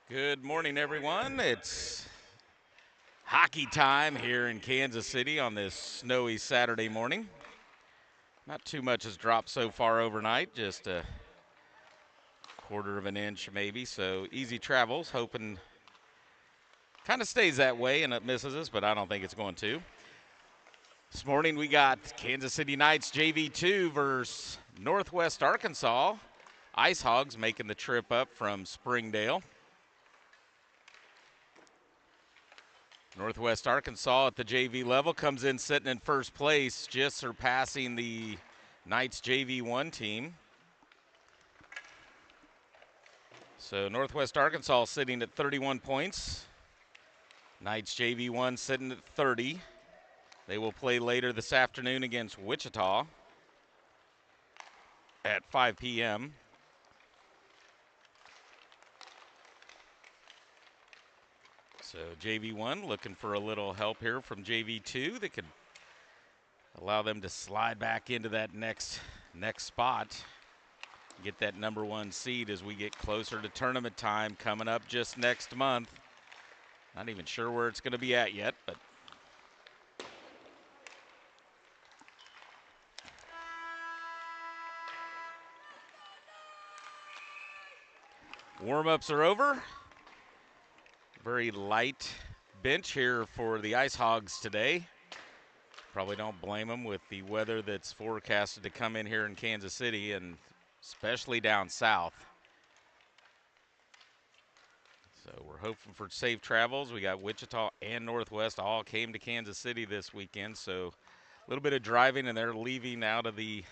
Good morning, everyone. It's hockey time here in Kansas City on this snowy Saturday morning. Not too much has dropped so far overnight, just a quarter of an inch maybe, so easy travels, hoping kind of stays that way and it misses us, but I don't think it's going to. This morning we got Kansas City Knights JV2 versus Northwest Arkansas Ice Hogs making the trip up from Springdale. Northwest Arkansas at the JV level comes in sitting in first place, just surpassing the Knights JV1 team. So Northwest Arkansas sitting at 31 points. Knights JV1 sitting at 30. They will play later this afternoon against Wichita at 5 p.m. So JV1 looking for a little help here from JV2 that could allow them to slide back into that next spot. Get that number one seed as we get closer to tournament time coming up just next month. Not even sure where it's going to be at yet, but warm-ups are over. Very light bench here for the Ice Hogs today. Probably don't blame them with the weather that's forecasted to come in here in Kansas City and especially down south. So we're hoping for safe travels. We got Wichita and Northwest all came to Kansas City this weekend, so a little bit of driving and they're leaving out of the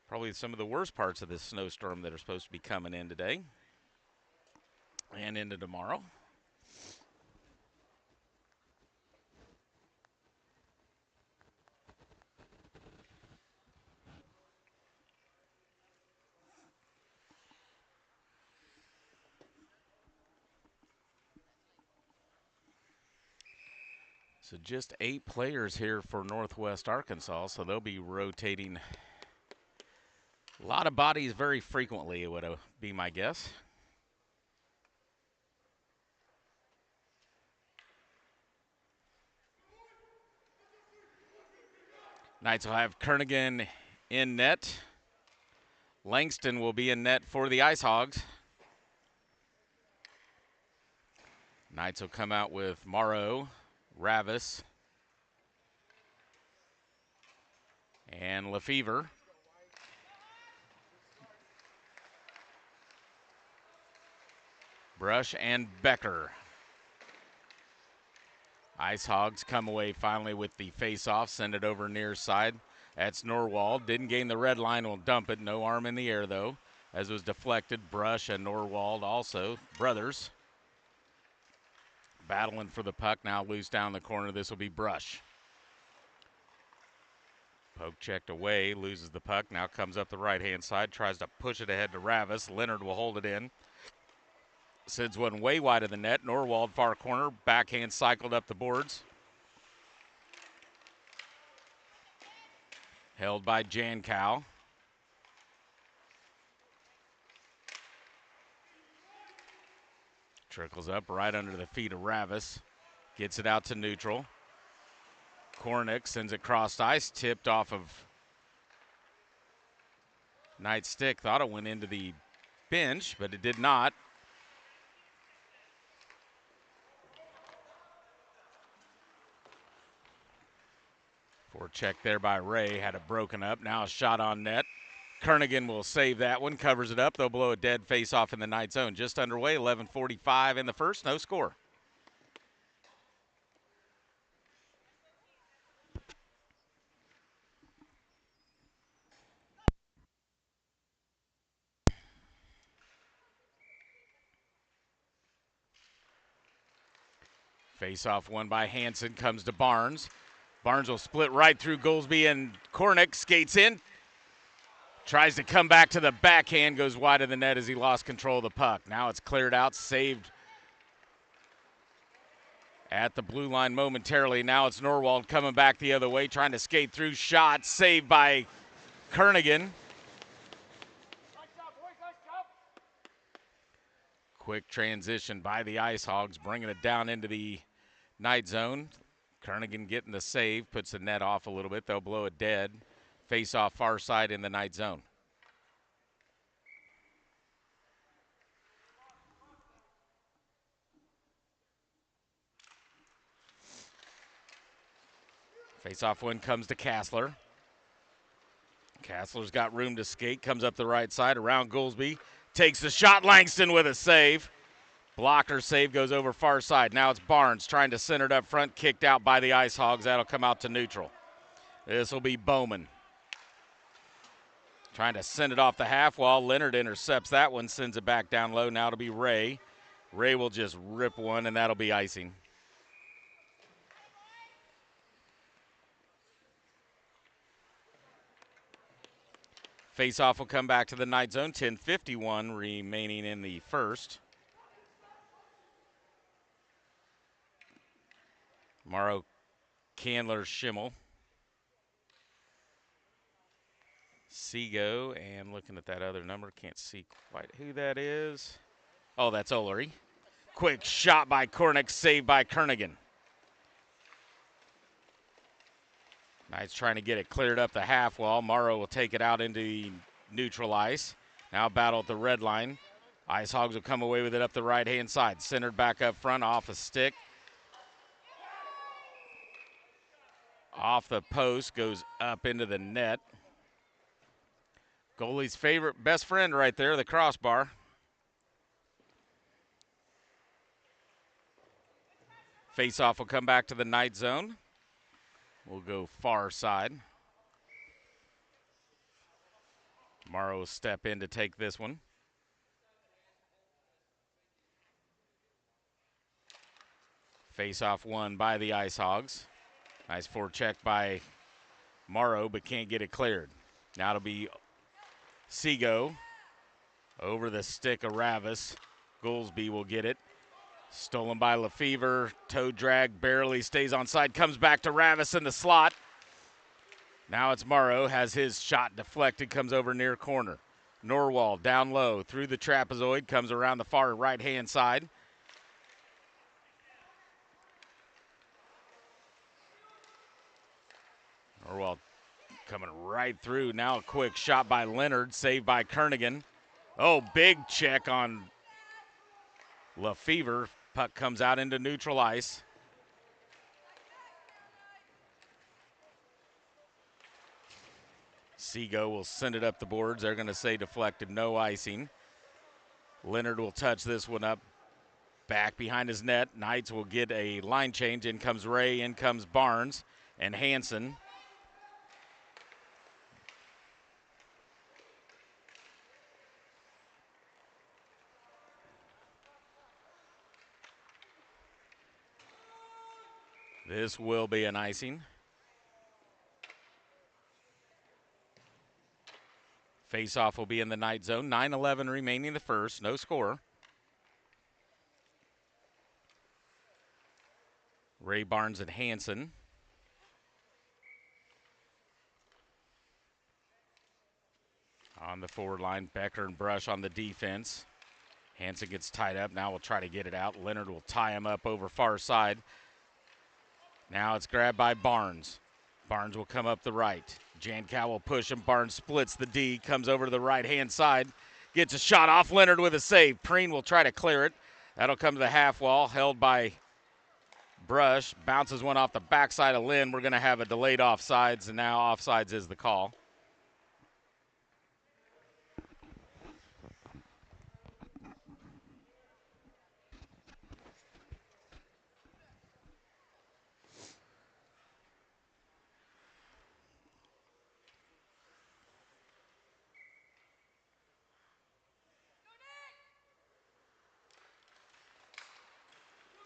probably some of the worst parts of this snowstorm that are supposed to be coming in today and into tomorrow. So just 8 players here for Northwest Arkansas, so they'll be rotating a lot of bodies very frequently, it would be my guess. Knights will have Kernigan in net. Langston will be in net for the Ice Hogs. Knights will come out with Morrow, Ravis, and Lefevre. Brush and Becker. Ice Hogs come away finally with the face-off, send it over near side. That's Norwald. Didn't gain the red line, will dump it. No arm in the air, though, as it was deflected. Brush and Norwald also, brothers. Battling for the puck, now loose down the corner. This will be Brush. Poke checked away, loses the puck, now comes up the right-hand side, tries to push it ahead to Ravis. Leonard will hold it in. Sends one way wide of the net. Norwald, far corner, backhand cycled up the boards. Held by Jankow. Trickles up right under the feet of Ravis. Gets it out to neutral. Kornick sends it cross ice, tipped off of Knight's stick. Thought it went into the bench, but it did not. Forecheck there by Ray, had it broken up. Now a shot on net. Kernigan will save that one, covers it up. They'll blow a dead face-off in the Knight zone. Just underway, 11:45 in the first, no score. Face-off won by Hansen, comes to Barnes. Barnes will split right through Goolsby, and Kornick skates in. Tries to come back to the backhand, goes wide of the net as he lost control of the puck. Now it's cleared out, saved at the blue line momentarily. Now it's Norwald coming back the other way, trying to skate through. Shot saved by Kernigan. Quick transition by the Ice Hogs, bringing it down into the Knight zone. Kernigan getting the save, puts the net off a little bit. They'll blow it dead. Face off far side in the Knight zone. Face off win comes to Kassler. Kassler's got room to skate, comes up the right side around Goolsby. Takes the shot, Langston with a save. Blocker save goes over far side. Now it's Barnes trying to center it up front, kicked out by the Ice Hogs. That'll come out to neutral. This will be Bowman. Trying to send it off the half wall. Leonard intercepts that one, sends it back down low. Now it'll be Ray. Ray will just rip one, and that'll be icing. Face-off will come back to the Knight zone. 10:51 remaining in the first. Morrow, Candler, Schimmel. Seago, and looking at that other number, can't see quite who that is. Oh, that's Olery. Quick shot by Kornick, saved by Kernigan. Knights trying to get it cleared up the half wall. Morrow will take it out into the neutral ice. Now battle at the red line. Ice Hogs will come away with it up the right-hand side. Centered back up front, off a stick. Off the post, goes up into the net. Goalie's favorite, best friend right there, the crossbar. Face-off will come back to the Knight zone. We'll go far side. Morrow will step in to take this one. Face-off won by the Ice Hogs. Nice forecheck by Morrow, but can't get it cleared. Now it'll be Seago over the stick of Ravis. Goolsby will get it. Stolen by Lefevre. Toe drag, barely stays on side. Comes back to Ravis in the slot. Now it's Morrow. Has his shot deflected. Comes over near corner. Norwald down low through the trapezoid. Comes around the far right-hand side. Norwald coming right through. Now a quick shot by Leonard. Saved by Kernigan. Oh, big check on Lefevre. Puck comes out into neutral ice. Seago will send it up the boards. They're going to say deflected, no icing. Leonard will touch this one up. Back behind his net. Knights will get a line change. In comes Ray, in comes Barnes and Hanson. This will be an icing. Face-off will be in the Knight zone. 9:11 remaining in the first. No score. Ray, Barnes, and Hanson. On the forward line, Becker and Brush on the defense. Hanson gets tied up. Now we'll try to get it out. Leonard will tie him up over far side. Now it's grabbed by Barnes. Barnes will come up the right. Jankow will push him. Barnes splits the D, comes over to the right-hand side. Gets a shot off Leonard with a save. Preen will try to clear it. That'll come to the half wall, held by Brush. Bounces one off the backside of Lynn. We're going to have a delayed offsides, and now offsides is the call.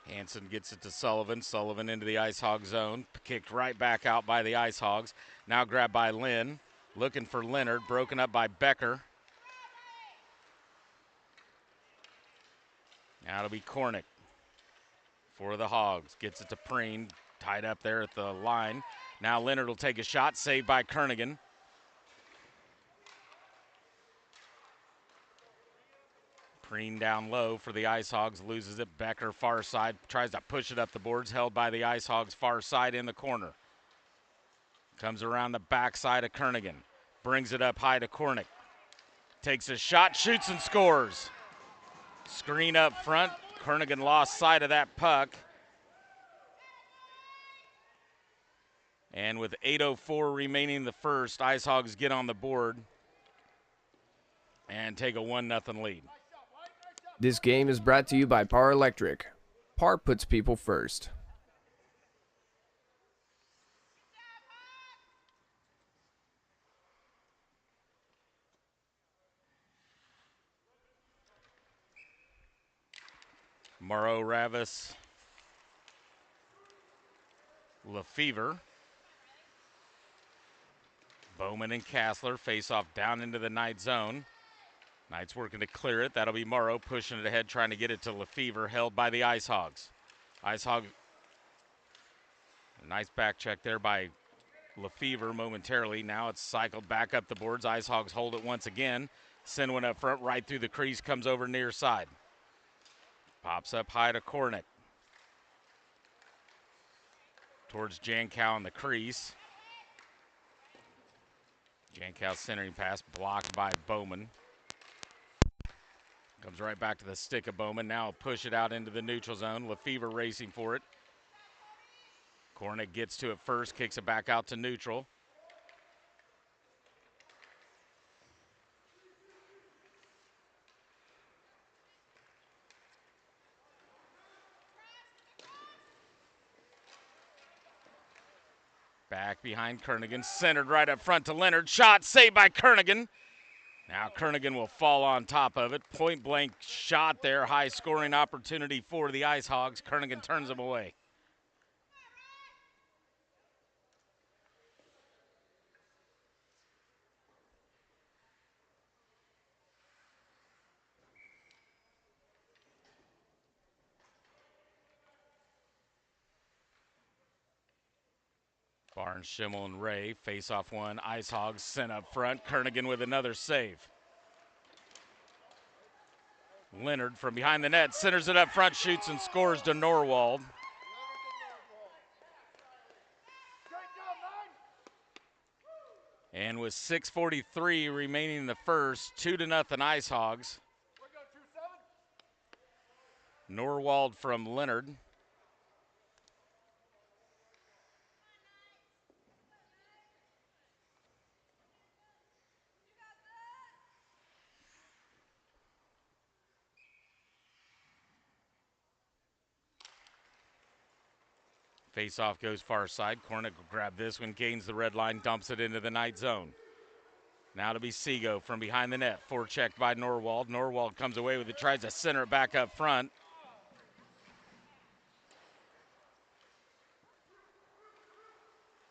Hanson gets it to Sullivan. Sullivan into the Ice Hog zone. Kicked right back out by the Ice Hogs. Now grabbed by Lynn. Looking for Leonard. Broken up by Becker. Now it'll be Kornick for the Hogs. Gets it to Preen. Tied up there at the line. Now Leonard will take a shot. Saved by Kernigan. Preen down low for the Ice Hogs, loses it. Becker far side, tries to push it up the boards, held by the Ice Hogs far side in the corner. Comes around the backside of Kernigan, brings it up high to Cornick. Takes a shot, shoots and scores. Screen up front, Kernigan lost sight of that puck. And with 8:04 remaining in the first, Ice Hogs get on the board and take a 1-0 lead. This game is brought to you by Par Electric. Par puts people first. Morrow, Ravis, Lefevre, Bowman and Kassler face off down into the Knight zone. Knights working to clear it. That'll be Morrow pushing it ahead, trying to get it to Lefevre, held by the Ice Hogs. Ice Hog, nice back check there by Lefevre momentarily. Now it's cycled back up the boards. Ice Hogs hold it once again. Send one up front, right through the crease, comes over near side. Pops up high to Cornick. Towards Jankow in the crease. Jankow's centering pass blocked by Bowman. Comes right back to the stick of Bowman. Now push it out into the neutral zone. Lefevre racing for it. Cornick gets to it first, kicks it back out to neutral. Back behind Kernigan, centered right up front to Leonard. Shot saved by Kernigan. Now Kernigan will fall on top of it. Point blank shot there. High scoring opportunity for the Ice Hogs. Kernigan turns them away. Barnes, Schimmel, and Ray face off one. Ice Hogs sent up front. Kernigan with another save. Leonard from behind the net, centers it up front, shoots and scores to Norwald. And with 6:43 remaining in the first, 2-0 Ice Hogs. Norwald from Leonard. Face-off goes far side. Cornick will grab this one, gains the red line, dumps it into the Knight zone. Now to be Seago from behind the net. Forechecked by Norwald. Norwald comes away with it, tries to center it back up front.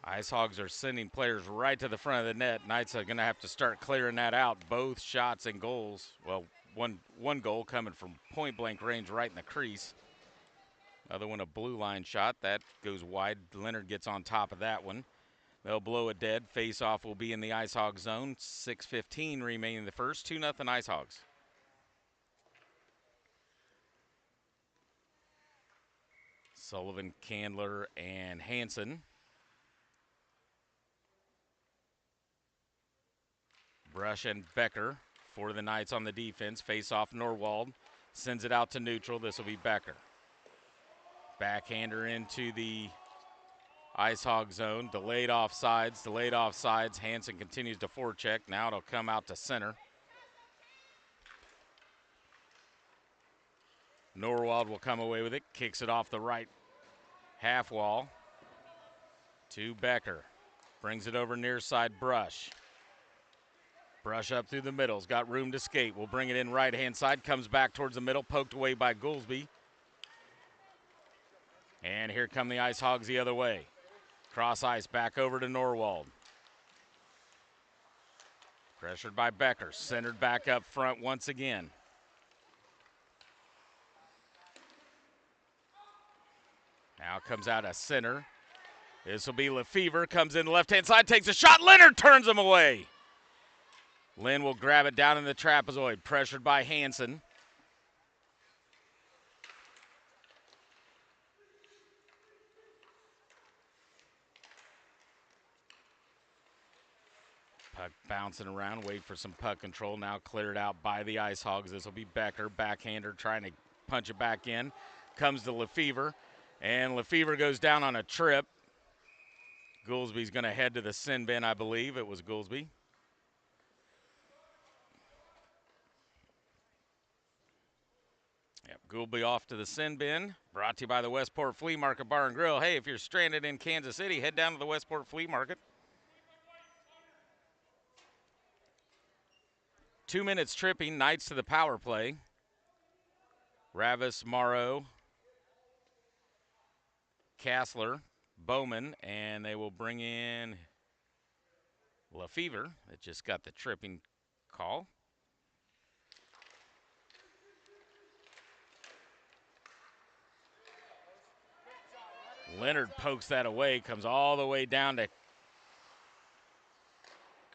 Ice Hogs are sending players right to the front of the net. Knights are going to have to start clearing that out. Both shots and goals. Well, one goal coming from point-blank range right in the crease. Other one a blue line shot. That goes wide. Leonard gets on top of that one. They'll blow it dead. Face-off will be in the Ice Hog zone. 6:15 remaining in the first. 2-0 Ice Hogs. Sullivan, Candler, and Hanson. Brush and Becker for the Knights on the defense. Face-off Norwald. Sends it out to neutral. This will be Becker. Backhander into the Ice Hog zone. Delayed offsides. Hanson continues to forecheck. Now it'll come out to center. Norwald will come away with it. Kicks it off the right half wall to Becker. Brings it over near side Brush. Brush up through the middle. Has got room to skate. Will bring it in right-hand side. Comes back towards the middle. Poked away by Goolsby. And here come the Ice Hogs the other way. Cross ice back over to Norwald. Pressured by Becker. Centered back up front once again. Now comes out a center. This will be Lefevre. Comes in left-hand side. Takes a shot. Leonard turns him away. Lynn will grab it down in the trapezoid. Pressured by Hanson. Puck bouncing around, wait for some puck control. Now cleared out by the Ice Hogs. This will be Becker, backhander, trying to punch it back in. Comes to Lefevre, and Lefevre goes down on a trip. Goolsby's going to head to the sin bin, I believe. It was Goolsby. Yep, Goolsby off to the sin bin. Brought to you by the Westport Flea Market Bar and Grill. Hey, if you're stranded in Kansas City, head down to the Westport Flea Market. 2 minutes tripping, Knights to the power play. Ravis, Morrow, Kassler, Bowman, and they will bring in Lefevre that just got the tripping call. Leonard pokes that away, comes all the way down to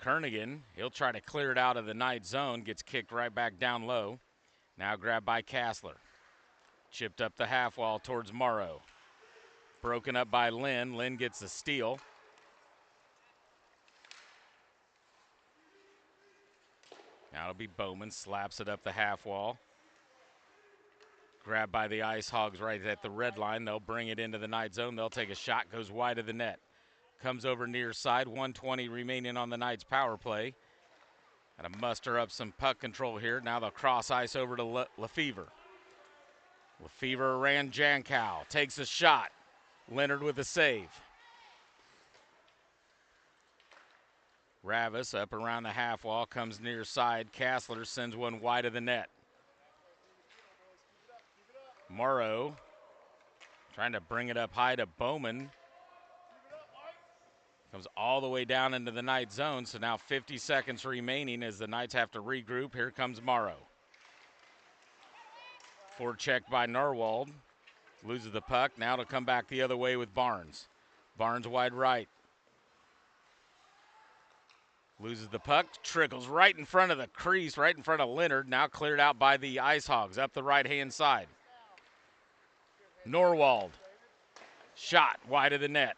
Kernigan. He'll try to clear it out of the Knight zone, gets kicked right back down low. Now grabbed by Kassler. Chipped up the half wall towards Morrow. Broken up by Lynn. Lynn gets the steal. Now it'll be Bowman, slaps it up the half wall. Grabbed by the Ice Hogs right at the red line. They'll bring it into the Knight zone. They'll take a shot, goes wide of the net. Comes over near side, 1:20 remaining on the Knights power play. Got to muster up some puck control here. Now they'll cross ice over to Lefevre. Lefevre ran Jankow, takes a shot. Leonard with a save. Ravis up around the half wall, comes near side. Kassler sends one wide of the net. Morrow trying to bring it up high to Bowman. Comes all the way down into the Knight zone, so now 50 seconds remaining as the Knights have to regroup. Here comes Morrow. Forecheck by Norwald. Loses the puck. Now to come back the other way with Barnes. Barnes wide right. Loses the puck. Trickles right in front of the crease, right in front of Leonard. Now cleared out by the Ice Hogs up the right-hand side. Norwald. Shot wide of the net.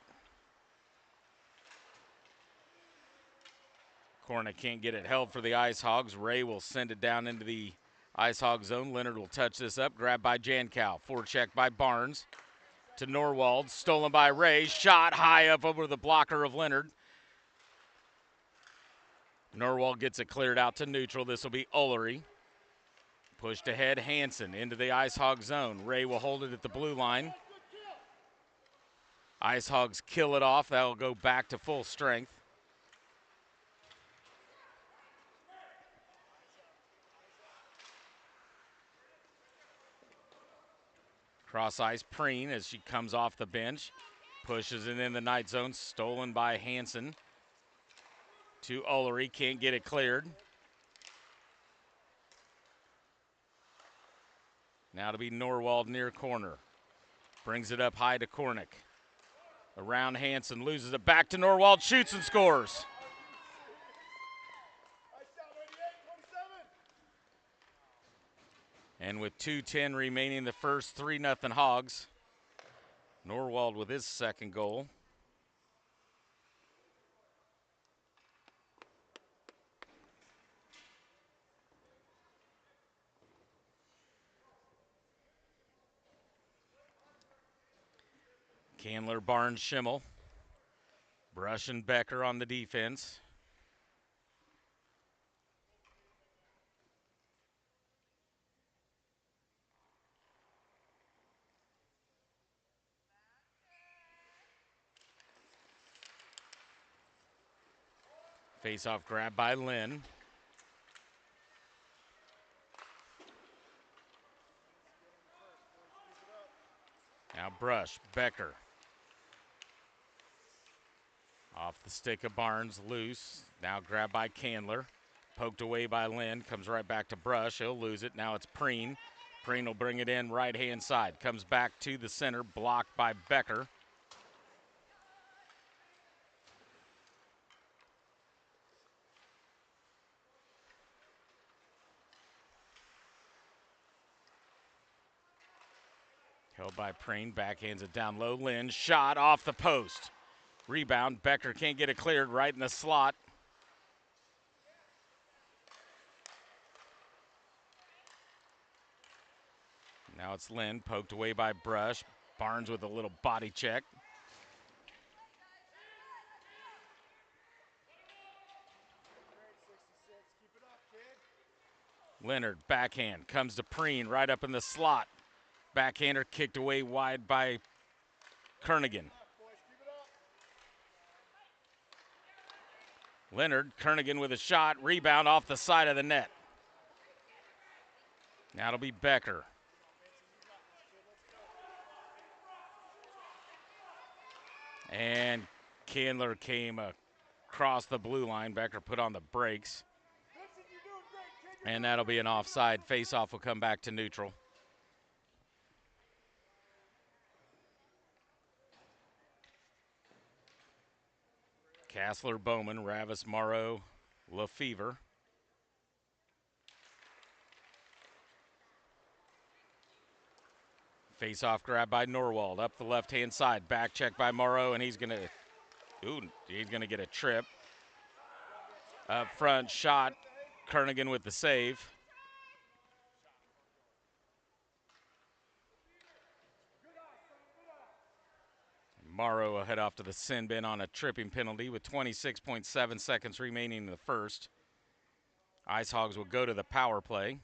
Corner can't get it held for the Ice Hogs. Ray will send it down into the Ice Hog zone. Leonard will touch this up. Grabbed by Jankow. Forecheck by Barnes to Norwald. Stolen by Ray. Shot high up over the blocker of Leonard. Norwald gets it cleared out to neutral. This will be Ullery. Pushed ahead, Hansen into the Ice Hog zone. Ray will hold it at the blue line. Ice Hogs kill it off. That'll go back to full strength. Cross ice, Preen as she comes off the bench. Pushes it in the Knight zone. Stolen by Hansen. To Ullery. Can't get it cleared. Now to be Norwald near corner. Brings it up high to Kornick. Around Hansen. Loses it back to Norwald. Shoots and scores. And with 2:10 remaining, the first 3-0 Hogs. Norwald with his second goal. Candler, Barnes, Schimmel. Brush and Becker on the defense. Face-off grab by Lynn. Now Brush, Becker. Off the stick of Barnes, loose. Now grabbed by Candler. Poked away by Lynn. Comes right back to Brush. He'll lose it. Now it's Preen. Preen will bring it in right-hand side. Comes back to the center. Blocked by Becker. Held by Preen. Backhands it down low. Lynn. Shot off the post. Rebound. Becker can't get it cleared right in the slot. Now it's Lynn, poked away by Brush. Barnes with a little body check. Leonard, backhand, comes to Preen, right up in the slot. Backhander kicked away wide by Kernigan. Leonard, Kernigan with a shot, rebound off the side of the net. Now it'll be Becker. And Candler came across the blue line. Becker put on the brakes. And that'll be an offside. Face-off will come back to neutral. Kassler, Bowman, Ravis, Morrow, Lefevre. Face-off grab by Norwald up the left-hand side. Back check by Morrow, and he's gonna get a trip. Up front shot. Kernigan with the save. Morrow will head off to the sin bin on a tripping penalty with 26.7 seconds remaining in the first. Ice Hogs will go to the power play.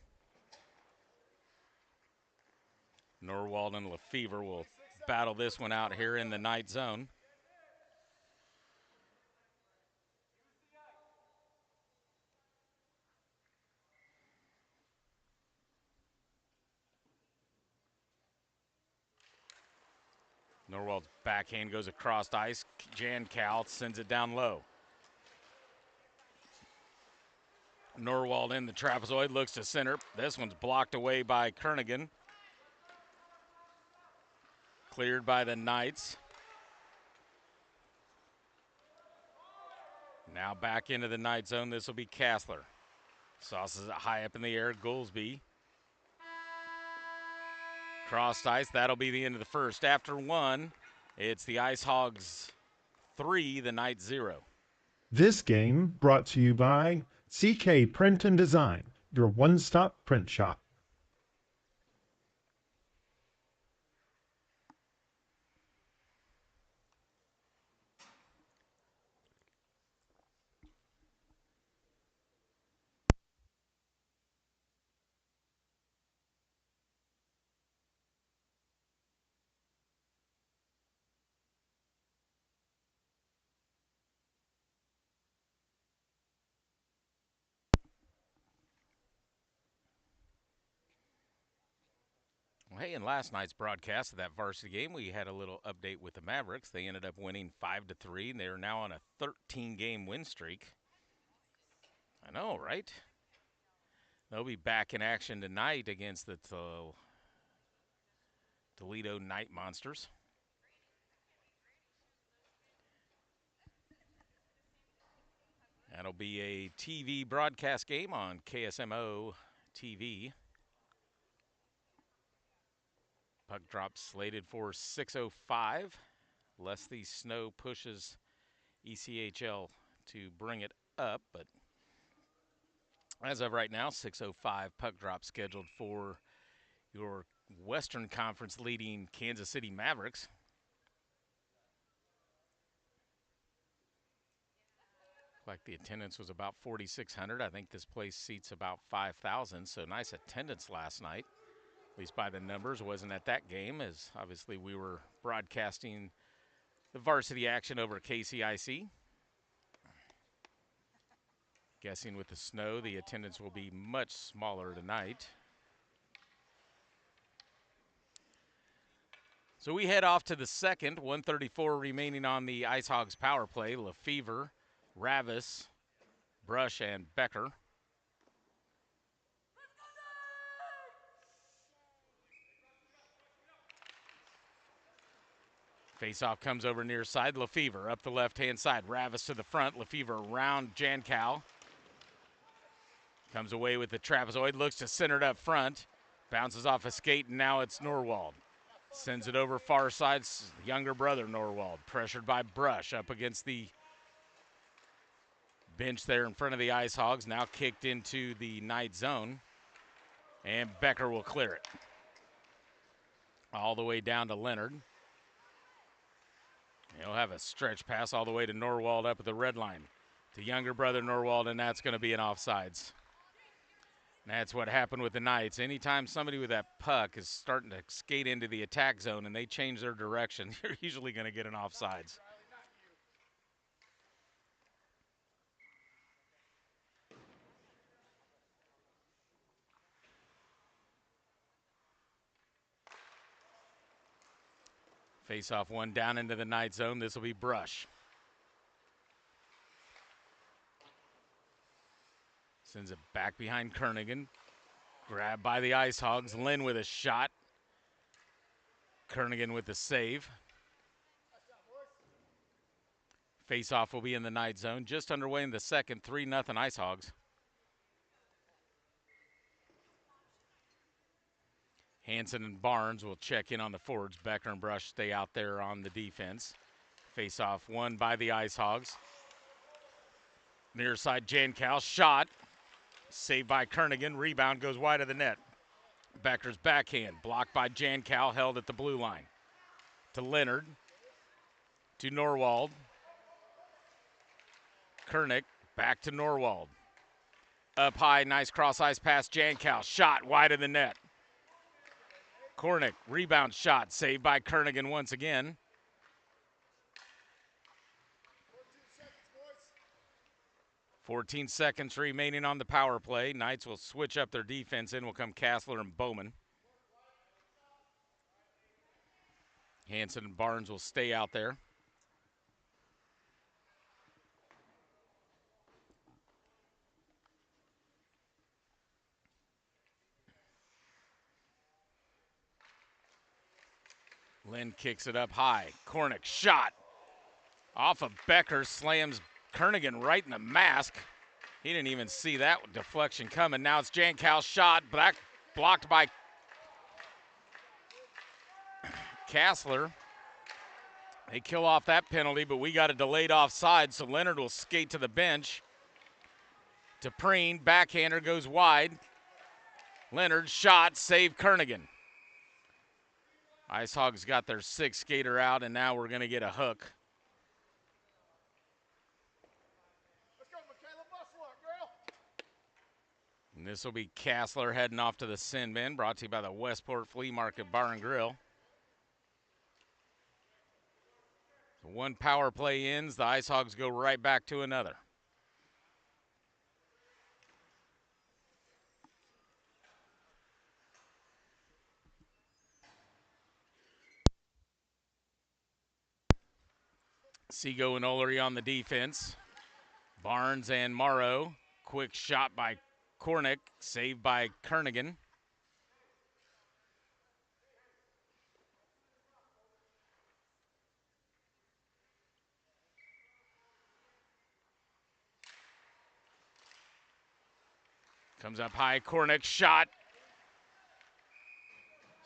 Norwald and Lefevre will battle this one out here in the night zone. Norwald's backhand goes across ice. Jan Cal sends it down low. Norwald in the trapezoid, looks to center. This one's blocked away by Kernigan. Cleared by the Knights. Now back into the night zone. This will be Kassler. Sauces it high up in the air. Goolsby. Crossed ice. That'll be the end of the first. After one, it's the Ice Hogs 3, the Knights 0. This game brought to you by CK Print and Design, your one-stop print shop. Well, hey, in last night's broadcast of that varsity game, we had a little update with the Mavericks. They ended up winning 5-3, and they are now on a 13-game win streak. I know, right? They'll be back in action tonight against the Toledo Night Monsters. That'll be a TV broadcast game on KSMO TV. Puck drop slated for 6:05, lest the snow pushes ECHL to bring it up. But as of right now, 6:05 puck drop scheduled for your Western Conference leading Kansas City Mavericks. Like the attendance was about 4,600. I think this place seats about 5,000, so nice attendance last night, at least by the numbers. Wasn't at that game, as obviously we were broadcasting the varsity action over KCIC. Guessing with the snow, the attendance will be much smaller tonight. So we head off to the second, 1:34 remaining on the Ice Hogs power play. Lefevre, Ravis, Brush, and Becker. Faceoff comes over near side. Lefevre up the left-hand side. Ravis to the front. Lefevre around Jankow. Comes away with the trapezoid. Looks to center it up front. Bounces off a skate, and now it's Norwald. Sends it over far side. Younger brother Norwald. Pressured by Brush up against the bench there in front of the Ice Hogs. Now kicked into the night zone. And Becker will clear it. all the way down to Leonard. He'll have a stretch pass all the way to Norwald up at the red line. To younger brother Norwald, and that's going to be an offsides. That's what happened with the Knights. Anytime somebody with that puck is starting to skate into the attack zone and they change their direction, you're usually going to get an offsides. Face off one down into the Knight zone. This will be Brush. Sends it back behind Kernigan. Grabbed by the Ice Hogs. Lynn with a shot. Kernigan with the save. Face-off will be in the Knight zone. Just underway in the second, 3-0 Ice Hogs. Hanson and Barnes will check in on the forwards. Becker and Brush stay out there on the defense. Face-off won by the Ice Hogs. Near side, Jankow, shot. Saved by Kernigan. Rebound goes wide of the net. Becker's backhand, blocked by Jankow, held at the blue line. To Leonard. To Norwald. Kernick back to Norwald. Up high, nice cross-ice pass, Jankow. Shot wide of the net. Kornick, rebound shot, saved by Kernigan once again. 14 seconds remaining on the power play. Knights will switch up their defense. In will come Kassler and Bowman. Hanson and Barnes will stay out there. Lynn kicks it up high. Kornick shot. Off of Becker, slams Kernigan right in the mask. He didn't even see that deflection coming. Now it's Jankow's shot, blocked by Kassler. They kill off that penalty, but we got a delayed offside, so Leonard will skate to the bench. Dupreen, backhander goes wide. Leonard shot, save Kernigan. Ice Hogs got their sixth skater out, and now we're going to get a hook. And this will be Kassler heading off to the sin bin, brought to you by the Westport Flea Market Bar and Grill. So one power play ends, the Ice Hogs go right back to another. Seago and Olery on the defense. Barnes and Morrow. Quick shot by Kornick, saved by Kernigan. Comes up high, Kornick shot.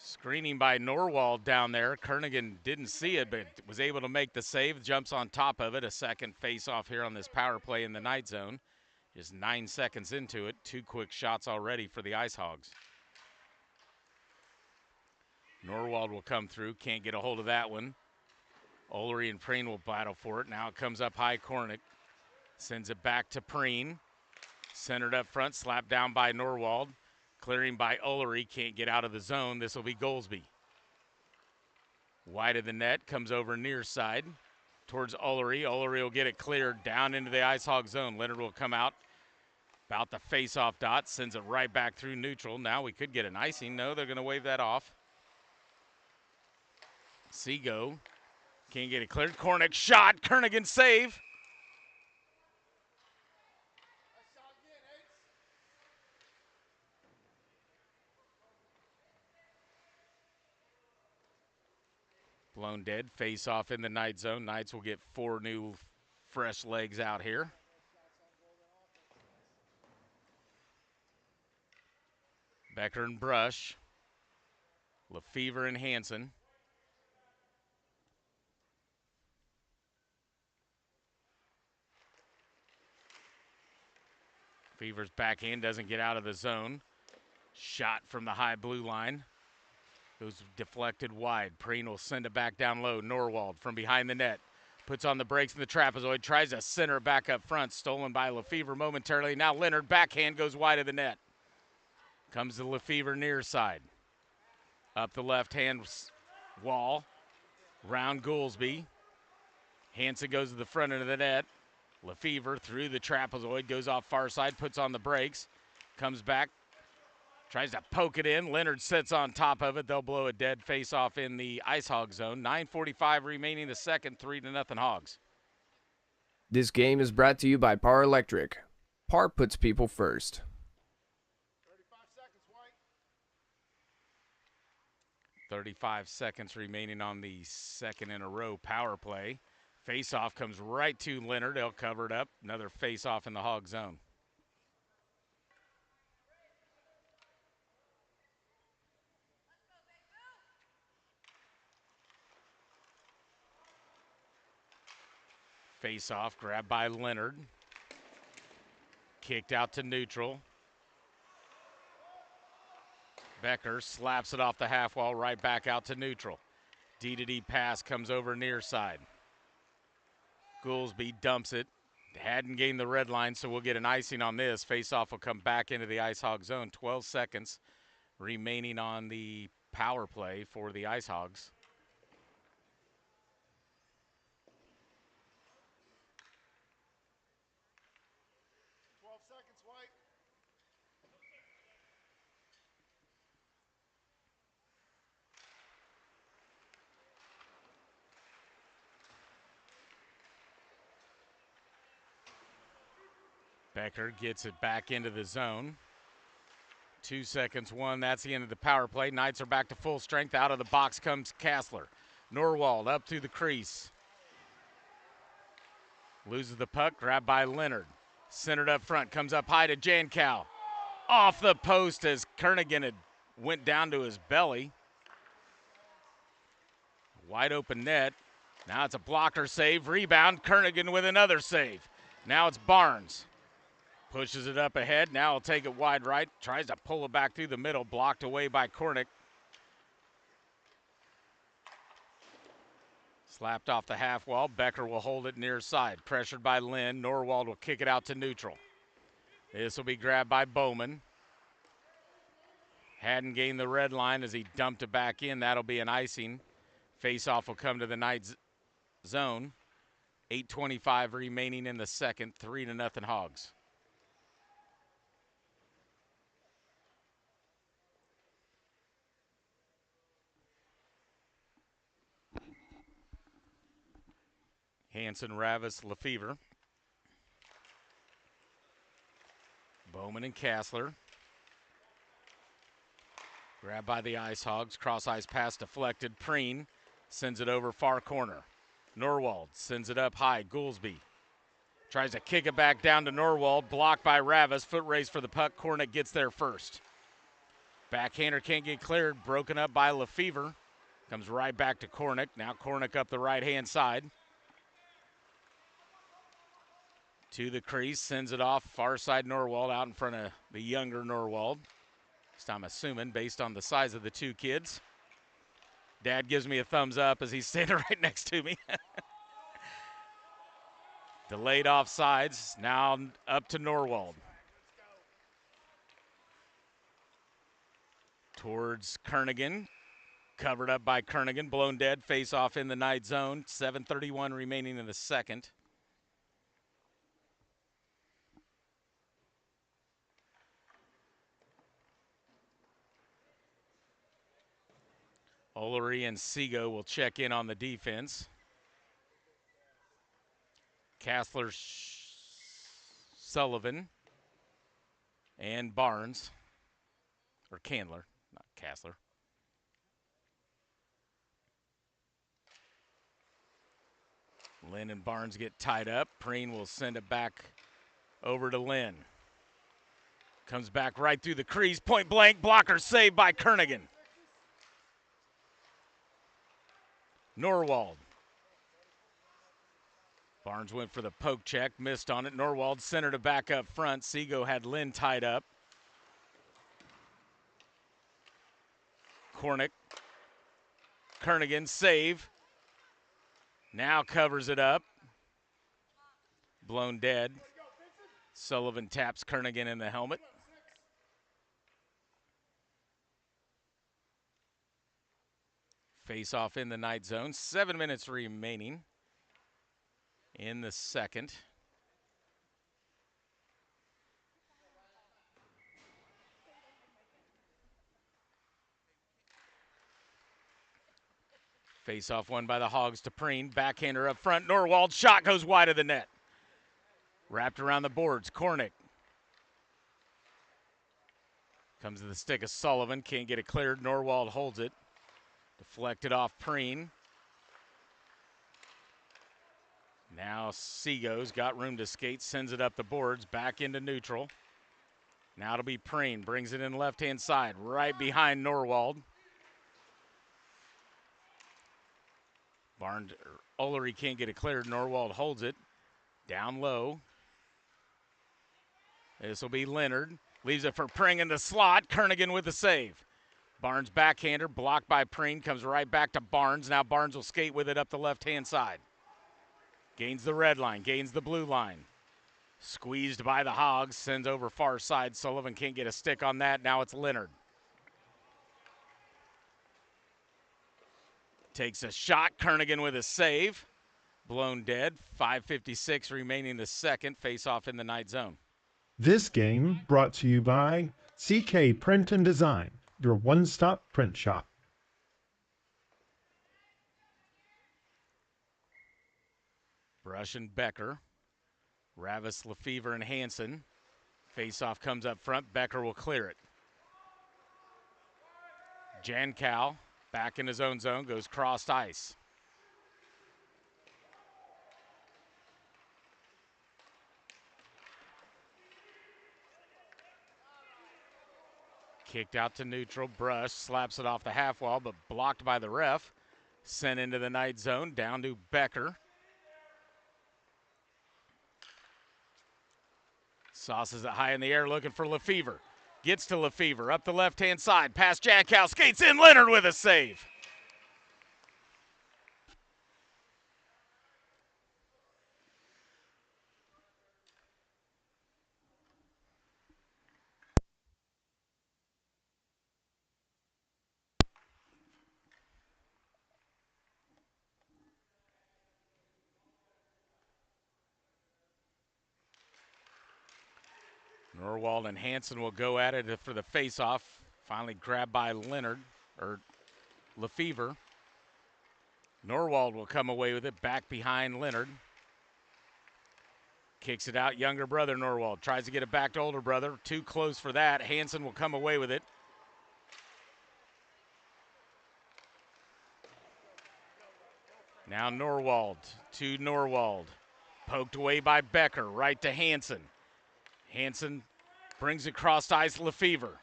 Screening by Norwald down there. Kernigan didn't see it, but was able to make the save. Jumps on top of it. A second face-off here on this power play in the Knight zone. Just 9 seconds into it. 2 quick shots already for the Ice Hogs. Norwald will come through. Can't get a hold of that one. Olery and Preen will battle for it. Now it comes up high, Kornick. Sends it back to Preen. Centered up front, slapped down by Norwald. Clearing by Olery, can't get out of the zone. This will be Goolsby. Wide of the net, comes over near side towards Olery. Olery will get it cleared down into the Ice Hog zone. Leonard will come out about the face-off dot, sends it right back through neutral. Now we could get an icing. No, they're going to wave that off. Seago can't get it cleared. Kornick shot, Kernigan save. Blown dead, face off in the Knight zone. Knights will get 4 new fresh legs out here. Becker and Brush. Lefevre and Hanson. Fever's backhand doesn't get out of the zone. Shot from the high blue line. Goes deflected wide. Preen will send it back down low. Norwald from behind the net. Puts on the brakes in the trapezoid. Tries to center it back up front. Stolen by Lefevre momentarily. Now Leonard backhand goes wide of the net. Comes to Lefevre near side. Up the left-hand wall. Round Goolsby. Hansen goes to the front end of the net. Lefevre through the trapezoid. Goes off far side. Puts on the brakes. Comes back. Tries to poke it in. Leonard sits on top of it. They'll blow a dead face-off in the Ice Hog zone. 9:45 remaining the second. 3-0 Hogs. This game is brought to you by Par Electric. Par puts people first. 35 seconds remaining on the second in a row power play. Face-off comes right to Leonard. They'll cover it up. Another face-off in the Hog zone. Face-off, grabbed by Leonard. Kicked out to neutral. Becker slaps it off the half wall, right back out to neutral. D-to-D pass comes over near side. Goolsby dumps it. Hadn't gained the red line, so we'll get an icing on this. Face-off will come back into the Ice Hog zone. 12 seconds remaining on the power play for the Ice Hogs. Becker gets it back into the zone. 2 seconds, one. That's the end of the power play. Knights are back to full strength. Out of the box comes Kassler. Norwald up through the crease. Loses the puck, grabbed by Leonard. Centered up front, comes up high to Jankow. Off the post as Kernigan had went down to his belly. Wide open net. Now it's a blocker save. Rebound, Kernigan with another save. Now it's Barnes. Pushes it up ahead. Now he'll take it wide right. Tries to pull it back through the middle. Blocked away by Kornick. Slapped off the half wall. Becker will hold it near side. Pressured by Lynn. Norwald will kick it out to neutral. This will be grabbed by Bowman. Hadn't gained the red line as he dumped it back in. That'll be an icing. Face-off will come to the Knights zone. 8:25 remaining in the second. 3-0 Hogs. Hansen, Ravis, Lefevre. Bowman and Kassler. Grabbed by the Ice Hogs. Cross ice pass deflected. Preen sends it over far corner. Norwald sends it up high. Goolsby tries to kick it back down to Norwald. Blocked by Ravis. Foot race for the puck. Kornick gets there first. Backhander can't get cleared. Broken up by Lefevre. Comes right back to Kornick. Now Kornick up the right-hand side. To the crease, sends it off, far side Norwald out in front of the younger Norwald. This time assuming based on the size of the two kids. Dad gives me a thumbs up as he's standing right next to me. Delayed offsides, now up to Norwald. Towards Kernigan, covered up by Kernigan, blown dead, face off in the Knight zone. 7:31 remaining in the second. Olery and Seago will check in on the defense. Kassler, Sullivan, and Barnes, or Candler, not Kassler. Lynn and Barnes get tied up. Preen will send it back over to Lynn. Comes back right through the crease, point blank, blocker saved by Kernigan. Norwald. Barnes went for the poke check, missed on it. Norwald centered it back up front. Seago had Lynn tied up. Kornick Kernigan, save. Now covers it up. Blown dead. Sullivan taps Kernigan in the helmet. Face off in the Knight zone. 7 minutes remaining in the second. Face off won by the Hogs to Preen. Backhander up front. Norwald shot goes wide of the net. Wrapped around the boards. Kornick. Comes to the stick of Sullivan. Can't get it cleared. Norwald holds it. Deflected off Preen. Now Seago's got room to skate. Sends it up the boards. Back into neutral. Now it'll be Preen. Brings it in left-hand side. Right behind Norwald. Ullery can't get it cleared. Norwald holds it. Down low. This will be Leonard. Leaves it for Pring in the slot. Kernigan with the save. Barnes backhander. Blocked by Preen. Comes right back to Barnes. Now Barnes will skate with it up the left-hand side. Gains the red line. Gains the blue line. Squeezed by the Hogs. Sends over far side. Sullivan can't get a stick on that. Now it's Leonard. Takes a shot. Kernigan with a save. Blown dead. 5:56 remaining the second. Face off in the Knight zone. This game brought to you by CK Print and Design, your one-stop print shop. Brush and Becker. Ravis, Lefevre, and Hansen. Face-off comes up front. Becker will clear it. Jankow back in his own zone, goes crossed ice. Kicked out to neutral. Brush slaps it off the half wall, but blocked by the ref. Sent into the Knight zone, down to Becker. Sauces it high in the air, looking for Lefevre. Gets to Lefevre, up the left-hand side, past Jankow, skates in, Leonard with a save. Norwald and Hansen will go at it for the face-off. Finally grabbed by Leonard, or Lefevre. Norwald will come away with it, back behind Leonard. Kicks it out, younger brother Norwald. Tries to get it back to older brother. Too close for that. Hansen will come away with it. Now Norwald to Norwald. Poked away by Becker, right to Hansen. Hansen brings it across ice, Lefevre.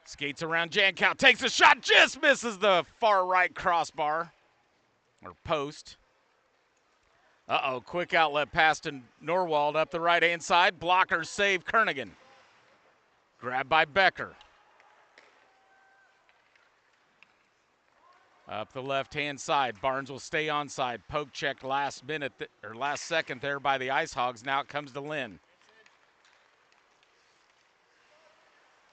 Skates around Jankow, takes a shot, just misses the far right crossbar, or post. Quick outlet pass to Norwald up the right-hand side. Blocker save Kernigan. Grabbed by Becker. Up the left-hand side. Barnes will stay onside. Poke checked last minute, or last second there by the Ice Hogs. Now it comes to Lynn.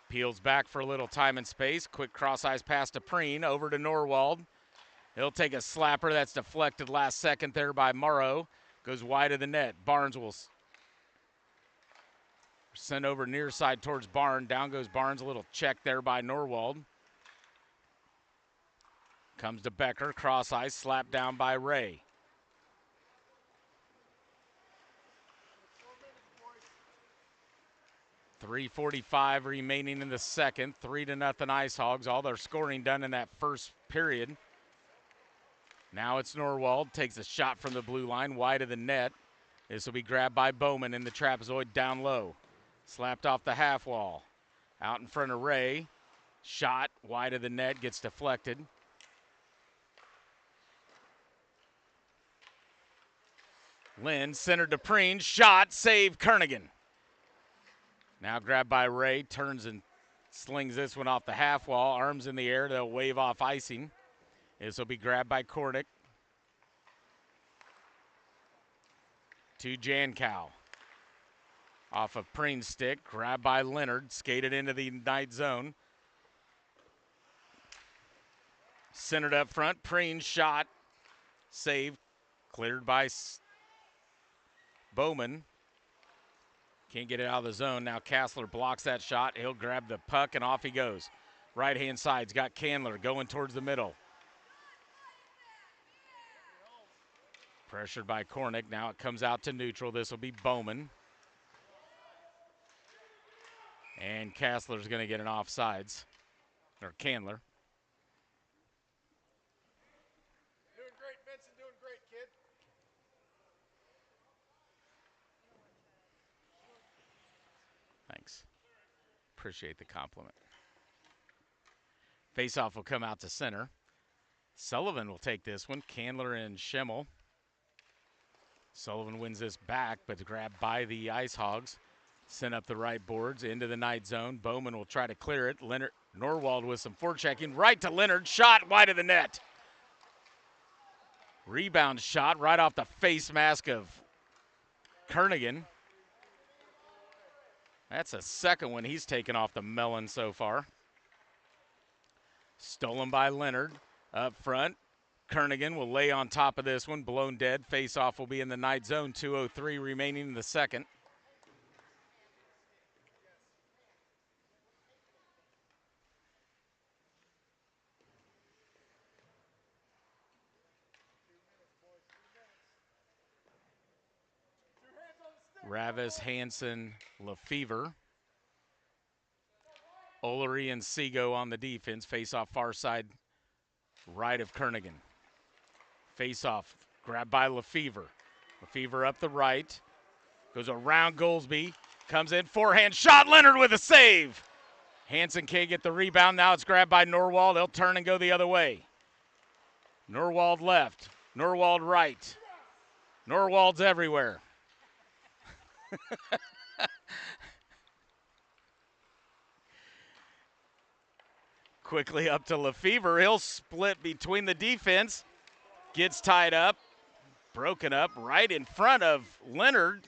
Peels back for a little time and space. Quick cross-ice pass to Preen. Over to Norwald. He'll take a slapper. That's deflected last second there by Morrow. Goes wide of the net. Barnes will send over near side towards Barnes. Down goes Barnes. A little check there by Norwald. Comes to Becker. Cross-ice. Slapped down by Ray. .345 remaining in the second. 3-0 Ice Hogs. All their scoring done in that first period. Now it's Norwald. Takes a shot from the blue line, wide of the net. This will be grabbed by Bowman in the trapezoid down low. Slapped off the half wall. Out in front of Ray. Shot wide of the net, gets deflected. Lynn centered to Preen. Shot, save Kernigan. Now grabbed by Ray, turns and slings this one off the half wall. Arms in the air, they'll wave off icing. This will be grabbed by Kornick. To Jankow. Off of Preen's stick, grabbed by Leonard, skated into the Knight zone. Centered up front, Preen's shot, saved, cleared by Bowman. Can't get it out of the zone. Now Kassler blocks that shot. He'll grab the puck and off he goes. Right-hand side's got Candler going towards the middle. Pressured by Kornick. Now it comes out to neutral. This will be Bowman. And Kassler's going to get an offsides, or Candler. Doing great, Vincent, doing great, kid. Thanks. Appreciate the compliment. Faceoff will come out to center. Sullivan will take this one. Candler and Schimmel. Sullivan wins this back, but grabbed by the Ice Hogs. Sent up the right boards into the Knight zone. Bowman will try to clear it. Leonard Norwald with some forechecking. Right to Leonard. Shot wide of the net. Rebound shot right off the face mask of Kernigan. That's the second one he's taken off the melon so far. Stolen by Leonard up front. Kernigan will lay on top of this one. Blown dead. Face-off will be in the Knight zone. 2:03 remaining in the second. Ravis, Hansen, Lefevre. Olery and Seago on the defense. Face-off far side right of Kernigan. Face-off grabbed by Lefevre. Lefevre up the right. Goes around Goolsby. Comes in, forehand shot. Leonard with a save. Hansen can't get the rebound. Now it's grabbed by Norwald. He'll turn and go the other way. Norwald left. Norwald right. Norwald's everywhere. Quickly up to Lefevre. He'll split between the defense. Gets tied up. Broken up right in front of Leonard.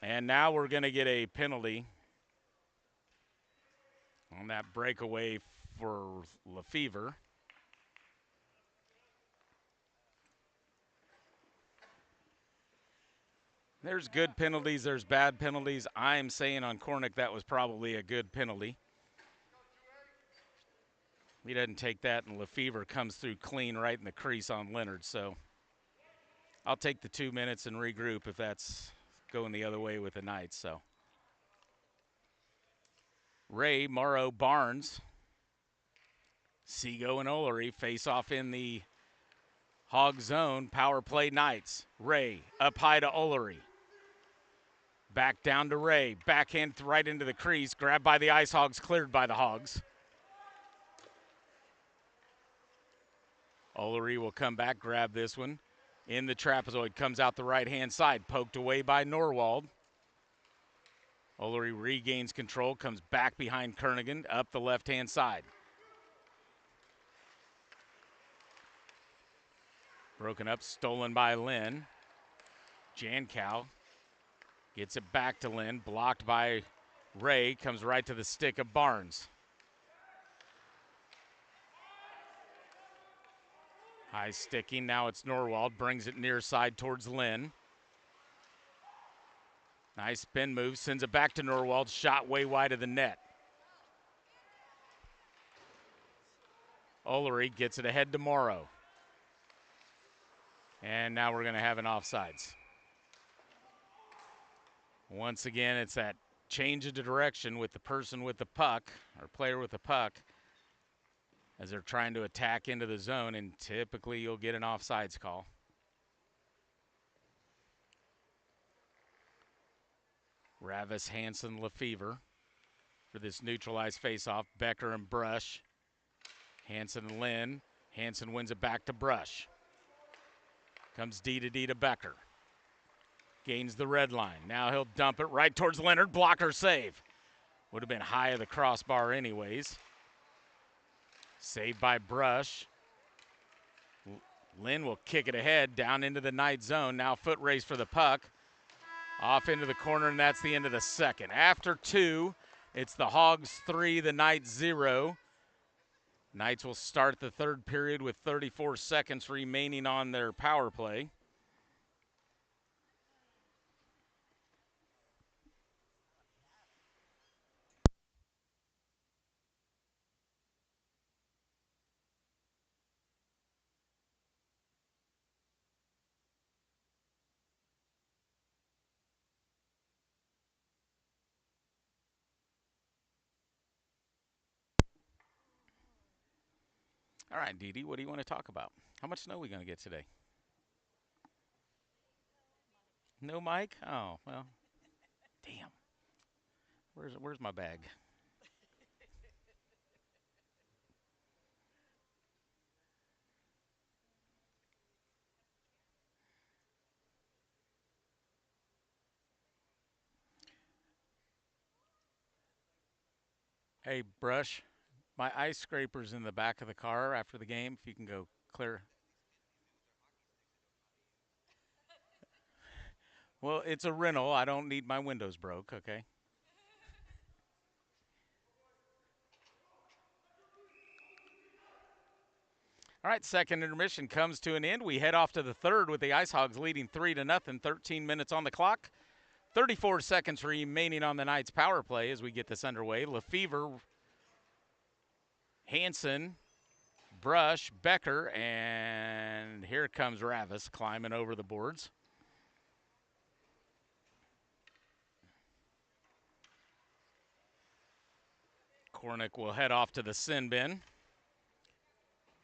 And now we're going to get a penalty on that breakaway for Lefevre. There's good penalties, there's bad penalties. I'm saying on Kornick that was probably a good penalty. He doesn't take that, and Lefevre comes through clean right in the crease on Leonard. So I'll take the 2 minutes and regroup if that's going the other way with the Knights. So Ray, Morrow, Barnes, Seago, and Olery face off in the Hog zone. Power play Knights. Ray up high to Olery. Back down to Ray. Backhand right into the crease. Grabbed by the Ice Hogs, cleared by the Hogs. Olery will come back, grab this one. In the trapezoid, comes out the right-hand side. Poked away by Norwald. Olery regains control, comes back behind Kernigan, up the left-hand side. Broken up, stolen by Lynn. Jankow gets it back to Lynn, blocked by Ray, comes right to the stick of Barnes. High sticking, now it's Norwald, brings it near side towards Lynn. Nice spin move, sends it back to Norwald, shot way wide of the net. Olery gets it ahead to Morrow. And now we're going to have an offsides. Once again, it's that change of direction with the person with the puck, or player with the puck, as they're trying to attack into the zone, and typically you'll get an offsides call. Ravis, Hansen, Lefevre for this neutralized faceoff. Becker and Brush. Hansen and Lynn. Hansen wins it back to Brush. Comes D to Becker. Gains the red line. Now he'll dump it right towards Leonard. Blocker save. Would have been high of the crossbar anyways. Saved by Brush. Lynn will kick it ahead down into the Knight zone. Now foot race for the puck. Off into the corner, and that's the end of the second. After 2, it's the Hogs 3, the Knights 0. Knights will start the third period with 34 seconds remaining on their power play. All right, Dee Dee, what do you want to talk about? How much snow are we going to get today? No Mike? Oh, well, damn. Where's my bag? Hey, Brush, my ice scraper's in the back of the car after the game. If you can go clear. Well, it's a rental. I don't need my windows broke, okay? All right, second intermission comes to an end. We head off to the third with the Ice Hogs leading 3-0, 13 minutes on the clock. 34 seconds remaining on the Knights power play as we get this underway. Lefevre, Hanson, Brush, Becker, and here comes Ravis climbing over the boards. Kornick will head off to the sin bin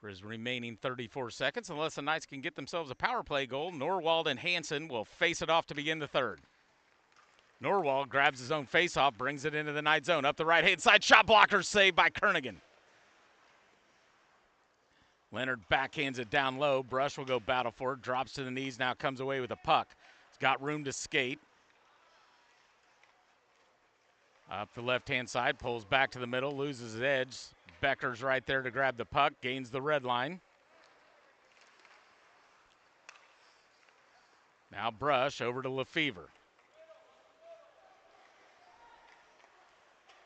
for his remaining 34 seconds. Unless the Knights can get themselves a power play goal, Norwald and Hanson will face it off to begin the third. Norwald grabs his own faceoff, brings it into the Knight zone. Up the right-hand side, shot blocker saved by Kernigan. Leonard backhands it down low. Brush will go battle for it, drops to the knees, now comes away with a puck. He's got room to skate. Up the left-hand side, pulls back to the middle, loses his edge. Becker's right there to grab the puck, gains the red line. Now Brush over to Lefevre.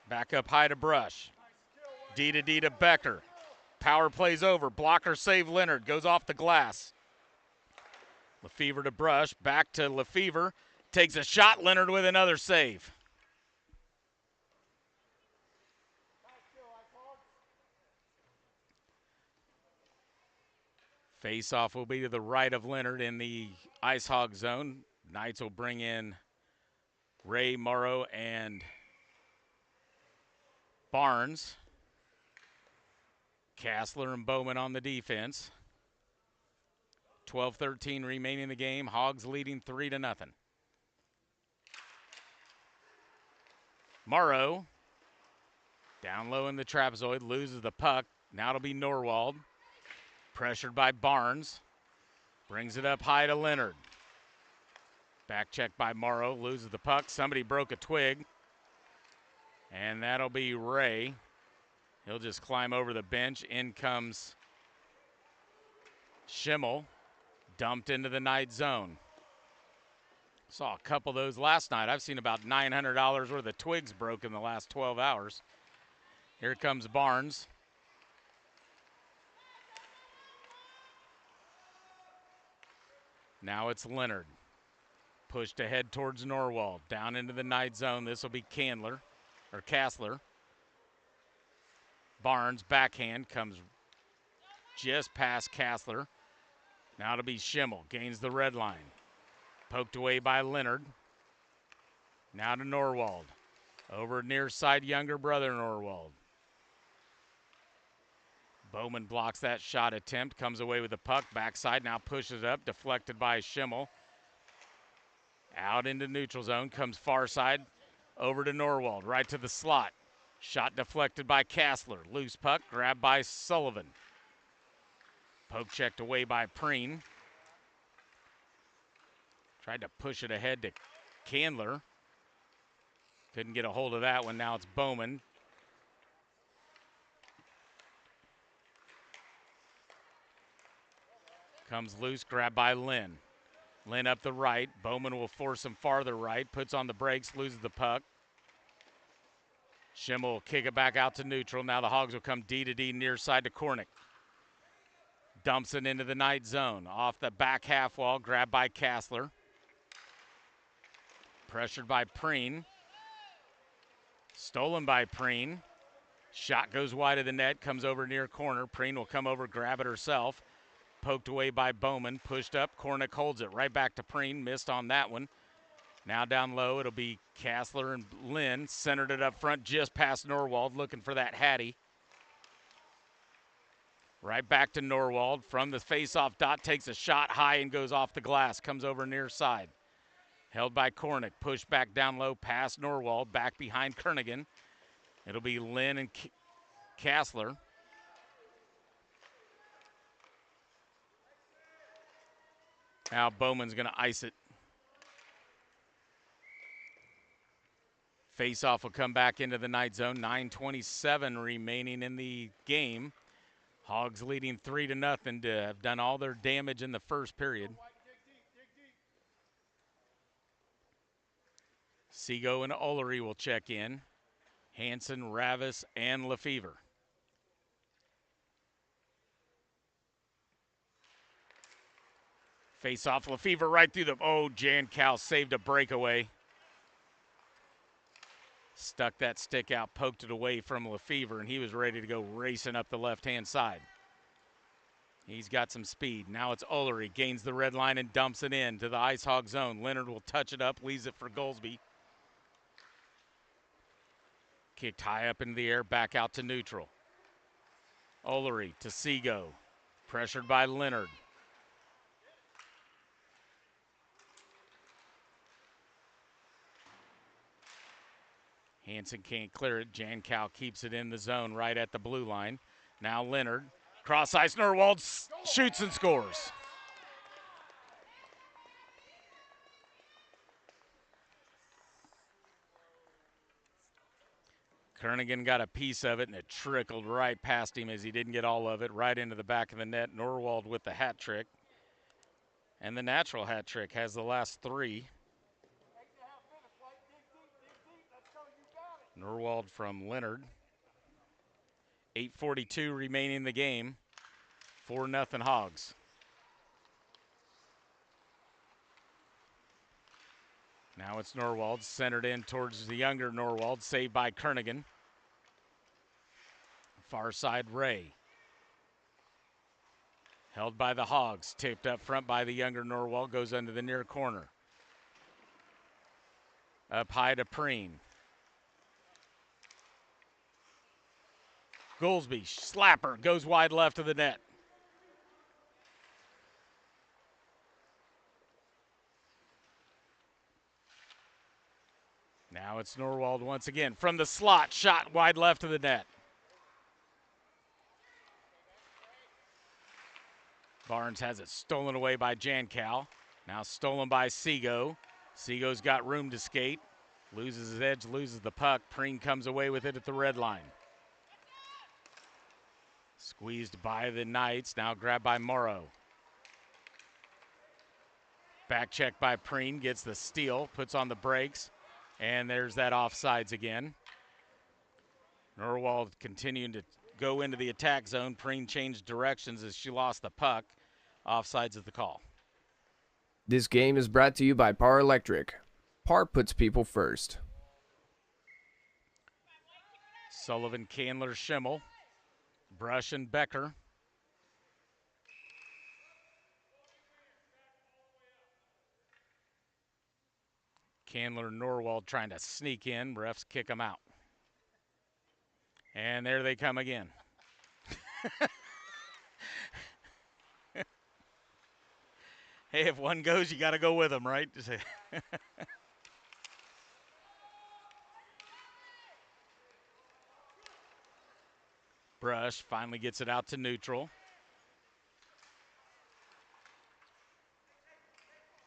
Back up high to Brush. D to Becker. Power plays over. Blocker save Leonard. Goes off the glass. Lefevre to Brush. Back to Lefevre. Takes a shot. Leonard with another save. Face-off will be to the right of Leonard in the Ice Hog zone. Knights will bring in Ray, Morrow, and Barnes. Kassler and Bowman on the defense. 12-13 remaining in the game. Hogs leading 3-0. Morrow down low in the trapezoid, loses the puck. Now it'll be Norwald. Pressured by Barnes. Brings it up high to Leonard. Back check by Morrow, loses the puck. Somebody broke a twig. And that'll be Ray. He'll just climb over the bench. In comes Schimmel. Dumped into the Knight zone. Saw a couple of those last night. I've seen about $900 worth of twigs broke in the last 12 hours. Here comes Barnes. Now it's Leonard. Pushed ahead towards Norwald. Down into the Knight zone. This will be Kassler. Barnes backhand comes just past Kassler. Now it'll be Schimmel. Gains the red line. Poked away by Leonard. Now to Norwald. Over near side, younger brother Norwald. Bowman blocks that shot attempt. Comes away with the puck. Backside now pushes up. Deflected by Schimmel. Out into neutral zone. Comes far side. Over to Norwald. Right to the slot. Shot deflected by Kassler. Loose puck. Grabbed by Sullivan. Poke checked away by Preen. Tried to push it ahead to Candler. Couldn't get a hold of that one. Now it's Bowman. Comes loose, grabbed by Lynn. Lynn up the right. Bowman will force him farther right. Puts on the brakes, loses the puck. Schimmel will kick it back out to neutral. Now the Hogs will come D to D near side to Kornick. Dumps it into the Knight zone. Off the back half wall, grabbed by Kassler. Pressured by Preen. Stolen by Preen. Shot goes wide of the net, comes over near corner. Preen will come over, grab it herself. Poked away by Bowman, pushed up. Kornick holds it right back to Preen, missed on that one. Now down low, it'll be Kassler and Lynn. Centered it up front just past Norwald, looking for that Hattie. Right back to Norwald. From the face-off dot, takes a shot high and goes off the glass. Comes over near side. Held by Kornick, pushed back down low past Norwald, back behind Kernigan. It'll be Lynn and Kassler. Now Bowman's going to ice it. Face-off will come back into the Knight zone. 9:27 remaining in the game. Hogs leading 3-0 to have done all their damage in the first period. Seago and Ullery will check in. Hansen, Ravis, and Lefevre. Face off Lefevre right through the, Jan Cal saved a breakaway. Stuck that stick out, poked it away from Lefevre, and he was ready to go racing up the left-hand side. He's got some speed. Now it's Ullery, gains the red line and dumps it in to the Ice Hog zone. Leonard will touch it up, leaves it for Goldsby. Kicked high up into the air, back out to neutral. Ullery to Seago, pressured by Leonard. Hansen can't clear it. Jan Cal keeps it in the zone right at the blue line. Now Leonard, cross ice, Norwald shoots and scores. Kernigan got a piece of it, and it trickled right past him as he didn't get all of it, right into the back of the net. Norwald with the hat trick. And the natural hat trick has the last three. Norwald from Leonard. 8:42 remaining in the game. 4-0 Hogs. Now it's Norwald, centered in towards the younger Norwald, saved by Kernigan. Far side Ray. Held by the Hogs, taped up front by the younger Norwald, goes under the near corner. Up high to Preen. Goolsby, slapper, goes wide left of the net. Now it's Norwald once again. From the slot, shot wide left of the net. Barnes has it stolen away by Jan Cal. Now stolen by Seago. Seago's got room to skate. Loses his edge, loses the puck. Preen comes away with it at the red line. Squeezed by the Knights, now grabbed by Morrow. Back check by Preen, gets the steal, puts on the brakes, and there's that offsides again. Norwald continuing to go into the attack zone. Preen changed directions as she lost the puck. Offsides is the call. This game is brought to you by Par Electric. Par puts people first. Sullivan, Candler, Schimmel, Brush, and Becker. Candler and Norwald trying to sneak in. Refs kick them out. And there they come again. Hey, if one goes, you got to go with them, right? Brush finally gets it out to neutral.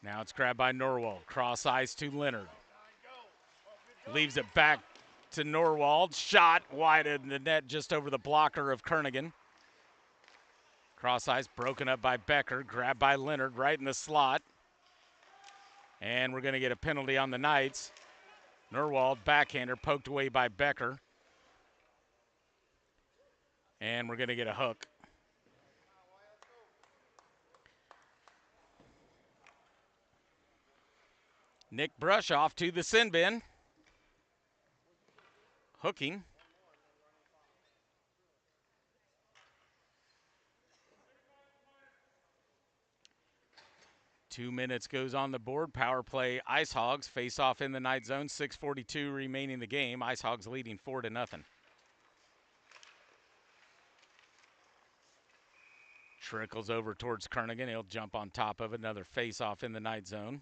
Now it's grabbed by Norwald. Cross ice to Leonard. Leaves it back to Norwald. Shot wide in the net just over the blocker of Kernigan. Cross ice broken up by Becker, grabbed by Leonard right in the slot. And we're going to get a penalty on the Knights. Nerwald, backhander, poked away by Becker. And we're going to get a hook. Nick Brushoff to the sin bin. Hooking. Two minutes goes on the board. Power play, Ice Hogs face off in the Knight zone. 6:42 remaining in the game. Ice Hogs leading 4-0. Trickles over towards Kernigan. He'll jump on top of it. Another face off in the Knight zone.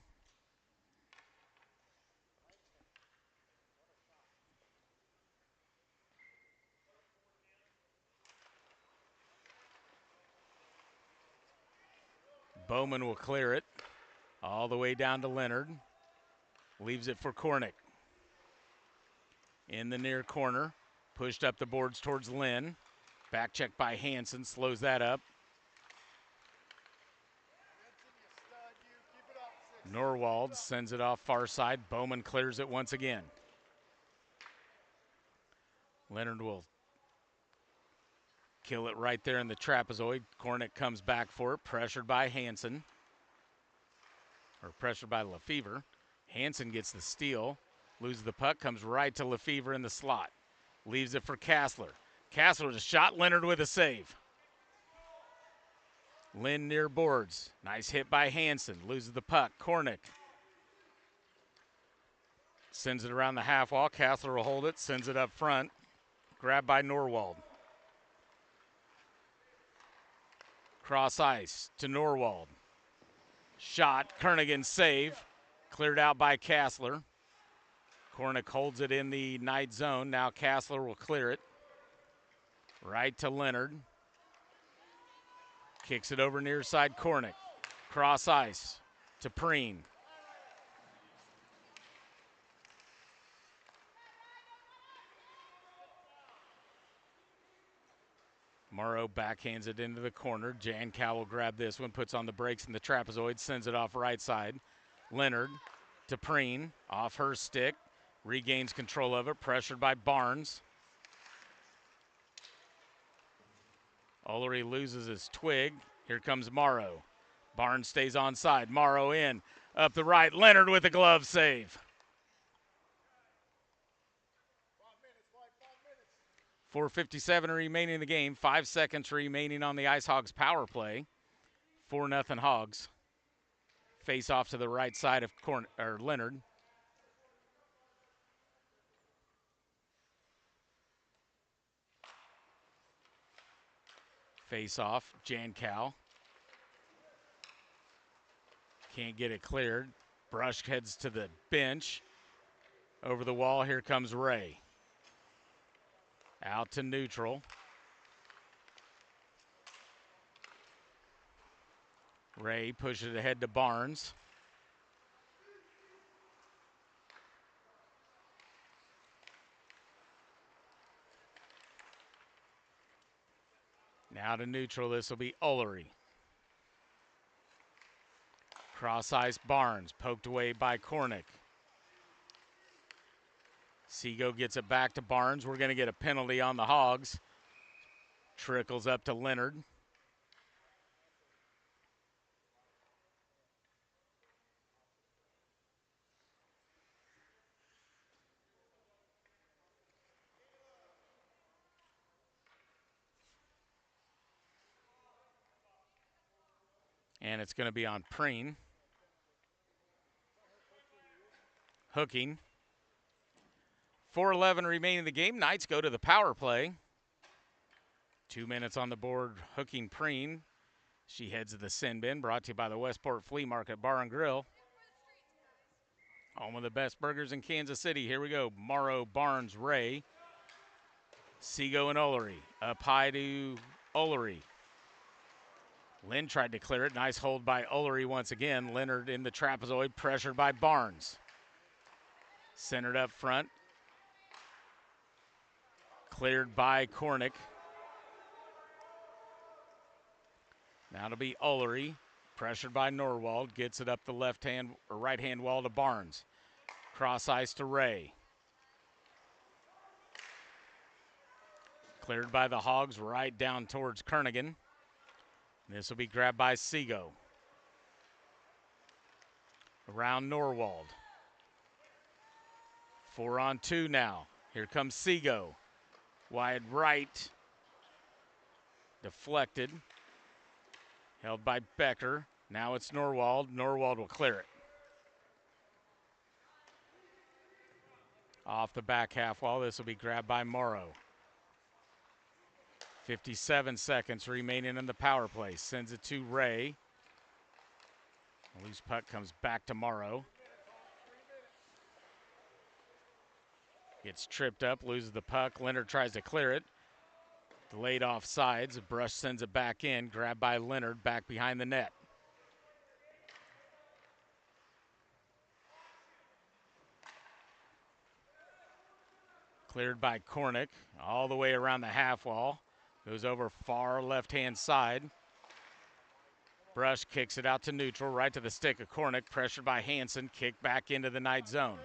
Bowman will clear it all the way down to Leonard. Leaves it for Cornick. In the near corner. Pushed up the boards towards Lynn. Back check by Hansen. Slows that up. Norwald sends it off far side. Bowman clears it once again. Leonard will kill it right there in the trapezoid. Cornick comes back for it. Pressured by Hansen. Or pressured by Lefevre. Hansen gets the steal. Loses the puck. Comes right to Lefevre in the slot. Leaves it for Kassler. Kassler with a shot. Leonard with a save. Lynn near boards. Nice hit by Hansen. Loses the puck. Cornick sends it around the half wall. Kassler will hold it. Sends it up front. Grabbed by Norwald. Cross ice to Norwald. Shot. Kernigan save. Cleared out by Kassler. Cornick holds it in the Knight zone. Now Kassler will clear it. Right to Leonard. Kicks it over near side Cornick. Cross ice to Preen. Morrow backhands it into the corner. Jan Cow will grab this one, puts on the brakes in the trapezoid, sends it off right side. Leonard to Preen, off her stick, regains control of it, pressured by Barnes. Ullery loses his twig. Here comes Morrow. Barnes stays onside. Morrow in, up the right. Leonard with a glove save. 4:57 remaining in the game. 5 seconds remaining on the Ice Hogs power play. 4-0 Hogs. Face off to the right side of Leonard. Face off, Jankow. Can't get it cleared. Brush heads to the bench. Over the wall, here comes Ray. Out to neutral. Ray pushes it ahead to Barnes. Now to neutral, this will be Ullery. Cross ice Barnes, poked away by Cornick. Seago gets it back to Barnes. We're going to get a penalty on the Hogs. Trickles up to Leonard. And it's going to be on Preen. Hooking. 4:11 remaining in the game. Knights go to the power play. 2 minutes on the board. Hooking Preen. She heads to the sin bin. Brought to you by the Westport Flea Market Bar and Grill. Home of the best burgers in Kansas City. Here we go. Morrow, Barnes, Ray. Seago and Ullery. Up high to Ullery. Lynn tried to clear it. Nice hold by Ullery once again. Leonard in the trapezoid, pressured by Barnes. Centered up front. Cleared by Cornick. Now it'll be Ullery, pressured by Norwald, gets it up the left hand or right hand wall to Barnes. Cross ice to Ray. Cleared by the Hogs right down towards Kernigan. This will be grabbed by Seago. Around Norwald. 4-on-2 now. Here comes Seago. Wide right. Deflected. Held by Becker. Now it's Norwald. Norwald will clear it. Off the back half wall. This will be grabbed by Morrow. 57 seconds remaining in the power play. Sends it to Ray. A loose puck comes back to Morrow. Gets tripped up, loses the puck. Leonard tries to clear it. Delayed off sides. Brush sends it back in. Grabbed by Leonard back behind the net. Cleared by Cornick all the way around the half wall. Goes over far left-hand side. Brush kicks it out to neutral, right to the stick of Cornick. Pressured by Hansen, kicked back into the Knight zone.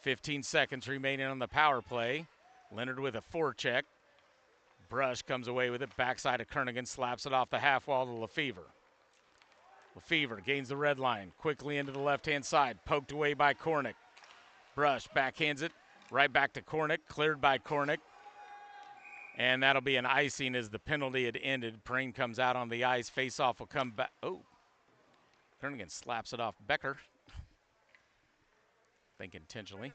15 seconds remaining on the power play. Leonard with a forecheck. Brush comes away with it, backside of Kernigan, slaps it off the half wall to Lefevre. Lefevre gains the red line, quickly into the left-hand side, poked away by Cornick. Brush backhands it, right back to Cornick, cleared by Cornick. And that'll be an icing as the penalty had ended. Preen comes out on the ice, face-off will come back. Oh, Kernigan slaps it off Becker. I think intentionally.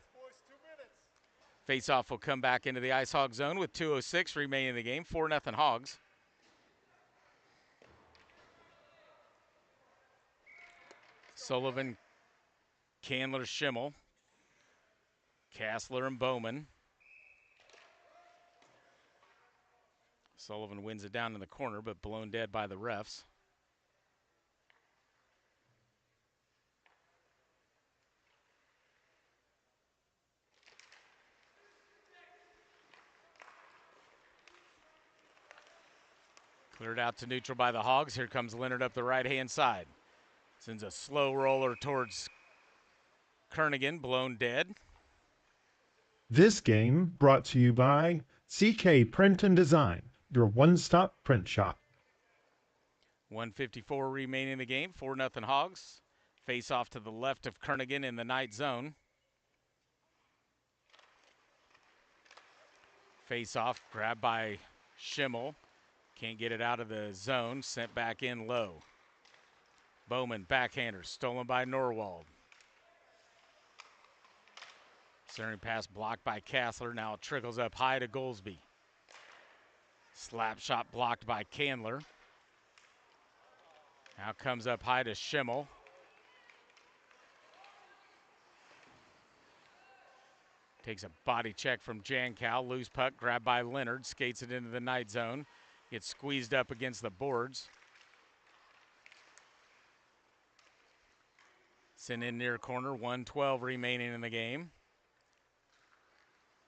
Face-off will come back into the Ice Hog zone with 2:06 remaining in the game. 4-0 Hogs. Sullivan, Candler, Schimmel, Kassler, and Bowman. Sullivan wins it down in the corner, but blown dead by the refs. Cleared out to neutral by the Hogs. Here comes Leonard up the right-hand side. Sends a slow roller towards Kernigan, blown dead. This game brought to you by CK Print and Design, your one-stop print shop. 1:54 remaining in the game. 4-0 Hogs. Face off to the left of Kernigan in the Knight zone. Face off, grabbed by Schimmel. Can't get it out of the zone, sent back in low. Bowman, backhander, stolen by Norwald. Centering pass blocked by Kassler. Now it trickles up high to Goolsby. Slap shot blocked by Candler. Now comes up high to Schimmel. Takes a body check from Jankow. Loose puck grabbed by Leonard. Skates it into the Knight zone. Gets squeezed up against the boards. Sent in near corner. 1:12 remaining in the game.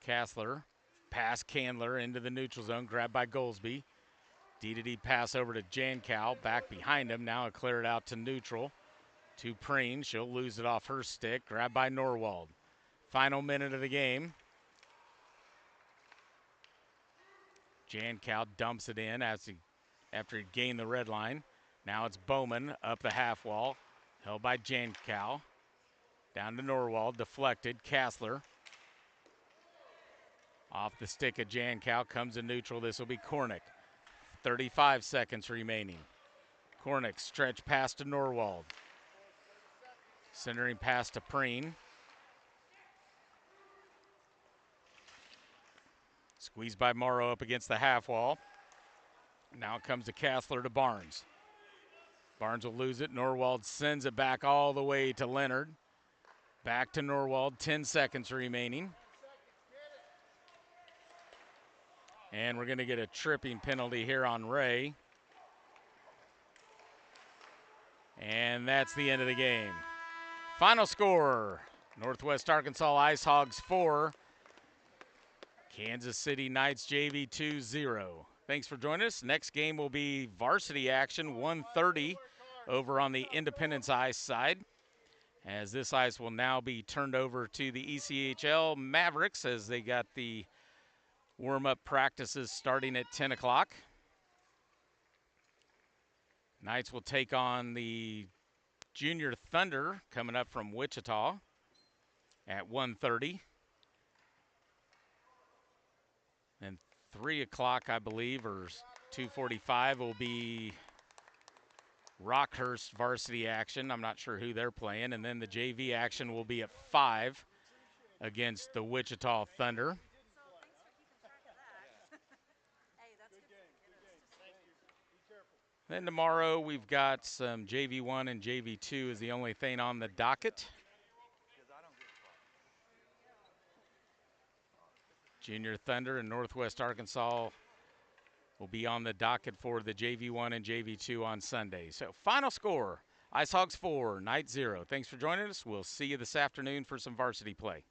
Kassler, pass Candler into the neutral zone, grabbed by Goolsby. D-to-D pass over to Jankow, back behind him. Now it cleared out to neutral. To Preen, she'll lose it off her stick, grabbed by Norwald. Final minute of the game. Jankow dumps it in after he gained the red line. Now it's Bowman up the half wall, held by Jankow. Down to Norwald, deflected, Kassler. Off the stick of Jankow, comes to neutral. This will be Cornick. 35 seconds remaining. Cornick, stretch pass to Norwald. Centering pass to Preen. Squeezed by Morrow up against the half wall. Now it comes to Kassler to Barnes. Barnes will lose it. Norwald sends it back all the way to Leonard. Back to Norwald, 10 seconds remaining. And we're going to get a tripping penalty here on Ray. And that's the end of the game. Final score, Northwest Arkansas Ice Hogs 4, Kansas City Knights JV2 0. Thanks for joining us. Next game will be varsity action, 1:30 over on the Independence Ice side, as this ice will now be turned over to the ECHL Mavericks as they got the warm-up practices starting at 10 o'clock. Knights will take on the Junior Thunder coming up from Wichita at 1:30. And 3 o'clock, I believe, or 2:45 will be Rockhurst varsity action. I'm not sure who they're playing. And then the JV action will be at 5 against the Wichita Thunder. Then tomorrow we've got some JV1 and JV2 is the only thing on the docket. Junior Thunder and Northwest Arkansas will be on the docket for the JV1 and JV2 on Sunday. So final score, Ice Hogs 4, Knights 0. Thanks for joining us. We'll see you this afternoon for some varsity play.